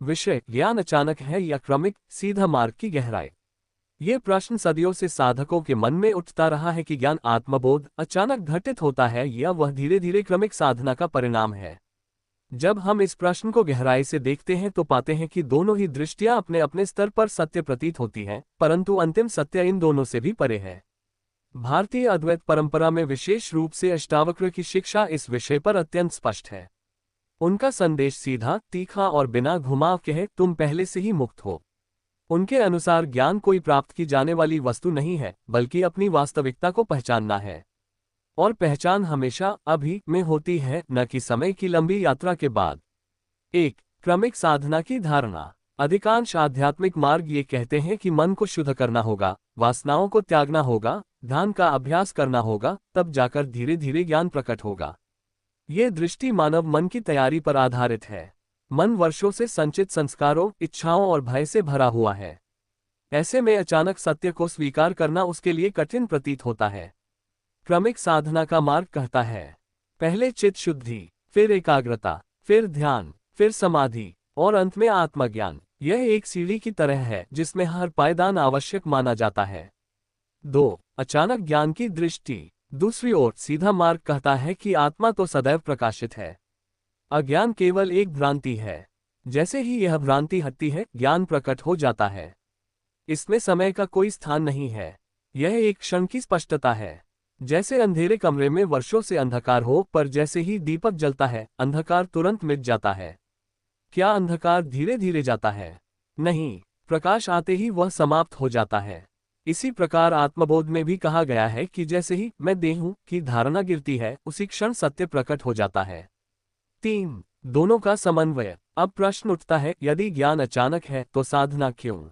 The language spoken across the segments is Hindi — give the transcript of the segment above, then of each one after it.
विषय: ज्ञान अचानक है या क्रमिक, सीधा मार्ग की गहराई। ये प्रश्न सदियों से साधकों के मन में उठता रहा है कि ज्ञान आत्मबोध अचानक घटित होता है या वह धीरे धीरे क्रमिक साधना का परिणाम है। जब हम इस प्रश्न को गहराई से देखते हैं तो पाते हैं कि दोनों ही दृष्टियां अपने अपने स्तर पर सत्य प्रतीत होती हैं, परंतु अंतिम सत्य इन दोनों से भी परे है। भारतीय अद्वैत परंपरा में विशेष रूप से अष्टावक्र की शिक्षा इस विषय पर अत्यंत स्पष्ट है। उनका संदेश सीधा, तीखा और बिना घुमाव के है, तुम पहले से ही मुक्त हो। उनके अनुसार ज्ञान कोई प्राप्त की जाने वाली वस्तु नहीं है, बल्कि अपनी वास्तविकता को पहचानना है। और पहचान हमेशा अभी में होती है, न कि समय की लंबी यात्रा के बाद। एक क्रमिक साधना की धारणा। अधिकांश आध्यात्मिक मार्ग ये कहते हैं कि मन को शुद्ध करना होगा, वासनाओं को त्यागना होगा, ध्यान का अभ्यास करना होगा, तब जाकर धीरे धीरे ज्ञान प्रकट होगा। ये दृष्टि मानव मन की तैयारी पर आधारित है। मन वर्षों से संचित संस्कारों, इच्छाओं और भय से भरा हुआ है। ऐसे में अचानक सत्य को स्वीकार करना उसके लिए कठिन प्रतीत होता है। क्रमिक साधना का मार्ग कहता है, पहले चित्त शुद्धि, फिर एकाग्रता, फिर ध्यान, फिर समाधि और अंत में आत्मज्ञान। यह एक सीढ़ी की तरह है जिसमें हर पायदान आवश्यक माना जाता है। 2. अचानक ज्ञान की दृष्टि। दूसरी ओर सीधा मार्ग कहता है कि आत्मा तो सदैव प्रकाशित है। अज्ञान केवल एक भ्रांति है। जैसे ही यह भ्रांति हटती है, ज्ञान प्रकट हो जाता है। इसमें समय का कोई स्थान नहीं है। यह एक क्षण की स्पष्टता है। जैसे अंधेरे कमरे में वर्षों से अंधकार हो, पर जैसे ही दीपक जलता है, अंधकार तुरंत मिट जाता है। क्या अंधकार धीरे धीरे जाता है? नहीं, प्रकाश आते ही वह समाप्त हो जाता है। इसी प्रकार आत्मबोध में भी कहा गया है कि जैसे ही मैं देह हूं की धारणा गिरती है, उसी क्षण सत्य प्रकट हो जाता है। 3. दोनों का समन्वय। अब प्रश्न उठता है, यदि ज्ञान अचानक है तो साधना क्यों?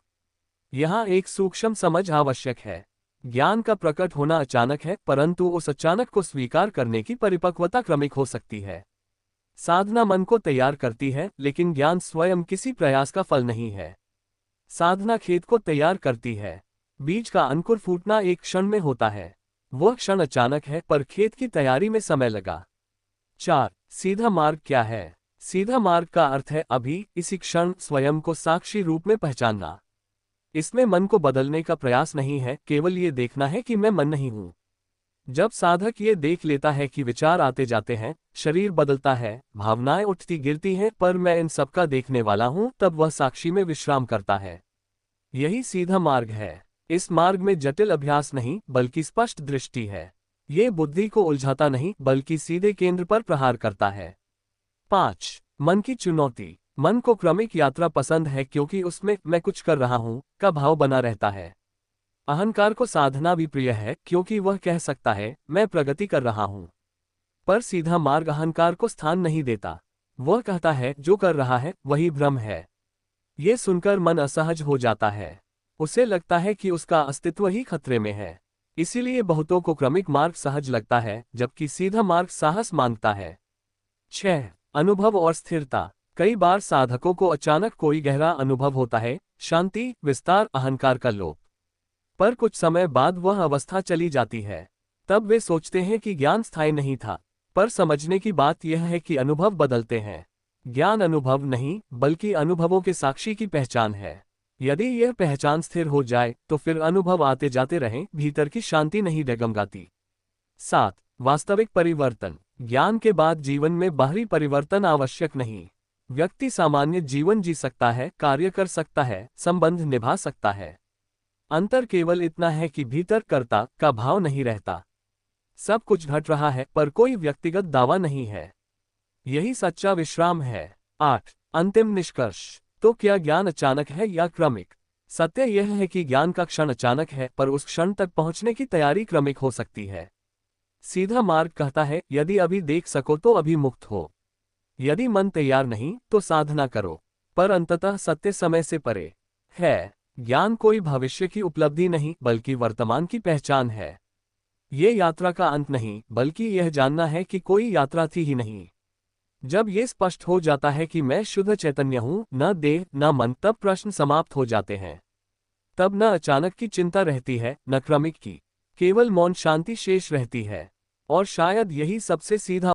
यहाँ एक सूक्ष्म समझ आवश्यक है। ज्ञान का प्रकट होना अचानक है, परंतु उस अचानक को स्वीकार करने की परिपक्वता क्रमिक हो सकती है। साधना मन को तैयार करती है, लेकिन ज्ञान स्वयं किसी प्रयास का फल नहीं है। साधना खेत को तैयार करती है। बीज का अंकुर फूटना एक क्षण में होता है। वह क्षण अचानक है, पर खेत की तैयारी में समय लगा। 4. सीधा मार्ग क्या है? सीधा मार्ग का अर्थ है अभी, इसी क्षण स्वयं को साक्षी रूप में पहचानना। इसमें मन को बदलने का प्रयास नहीं है, केवल ये देखना है कि मैं मन नहीं हूं। जब साधक ये देख लेता है कि विचार आते जाते हैं, शरीर बदलता है, भावनाएं उठती गिरती हैं, पर मैं इन सबका देखने वाला हूं, तब वह साक्षी में विश्राम करता है। यही सीधा मार्ग है। इस मार्ग में जटिल अभ्यास नहीं, बल्कि स्पष्ट दृष्टि है। ये बुद्धि को उलझाता नहीं, बल्कि सीधे केंद्र पर प्रहार करता है। 5. मन की चुनौती। मन को क्रमिक यात्रा पसंद है क्योंकि उसमें मैं कुछ कर रहा हूं का भाव बना रहता है। अहंकार को साधना भी प्रिय है क्योंकि वह कह सकता है, मैं प्रगति कर रहा हूं। पर सीधा मार्ग अहंकार को स्थान नहीं देता। वह कहता है, जो कर रहा है वही भ्रम है। ये सुनकर मन असहज हो जाता है। उसे लगता है कि उसका अस्तित्व ही खतरे में है। इसीलिए बहुतों को क्रमिक मार्ग सहज लगता है, जबकि सीधा मार्ग साहस मांगता है। 6. अनुभव और स्थिरता। कई बार साधकों को अचानक कोई गहरा अनुभव होता है, शांति, विस्तार, अहंकार का लोप। पर कुछ समय बाद वह अवस्था चली जाती है। तब वे सोचते हैं कि ज्ञान स्थायी नहीं था। पर समझने की बात यह है कि अनुभव बदलते हैं। ज्ञान अनुभव नहीं, बल्कि अनुभवों के साक्षी की पहचान है। यदि यह पहचान स्थिर हो जाए तो फिर अनुभव आते जाते रहें, भीतर की शांति नहीं डगमगाती। 7. वास्तविक परिवर्तन। ज्ञान के बाद जीवन में बाहरी परिवर्तन आवश्यक नहीं। व्यक्ति सामान्य जीवन जी सकता है, कार्य कर सकता है, संबंध निभा सकता है। अंतर केवल इतना है कि भीतर कर्ता का भाव नहीं रहता। सब कुछ घट रहा है, पर कोई व्यक्तिगत दावा नहीं है। यही सच्चा विश्राम है। 8. अंतिम निष्कर्ष। तो क्या ज्ञान अचानक है या क्रमिक? सत्य यह है कि ज्ञान का क्षण अचानक है, पर उस क्षण तक पहुंचने की तैयारी क्रमिक हो सकती है। सीधा मार्ग कहता है, यदि अभी देख सको तो अभी मुक्त हो। यदि मन तैयार नहीं तो साधना करो। पर अंततः सत्य समय से परे है। ज्ञान कोई भविष्य की उपलब्धि नहीं, बल्कि वर्तमान की पहचान है। ये यात्रा का अंत नहीं, बल्कि यह जानना है कि कोई यात्रा थी ही नहीं। जब ये स्पष्ट हो जाता है कि मैं शुद्ध चैतन्य हूं, न देह न मन, तब प्रश्न समाप्त हो जाते हैं। तब न अचानक की चिंता रहती है, न क्रमिक की। केवल मौन शांति शेष रहती है। और शायद यही सबसे सीधा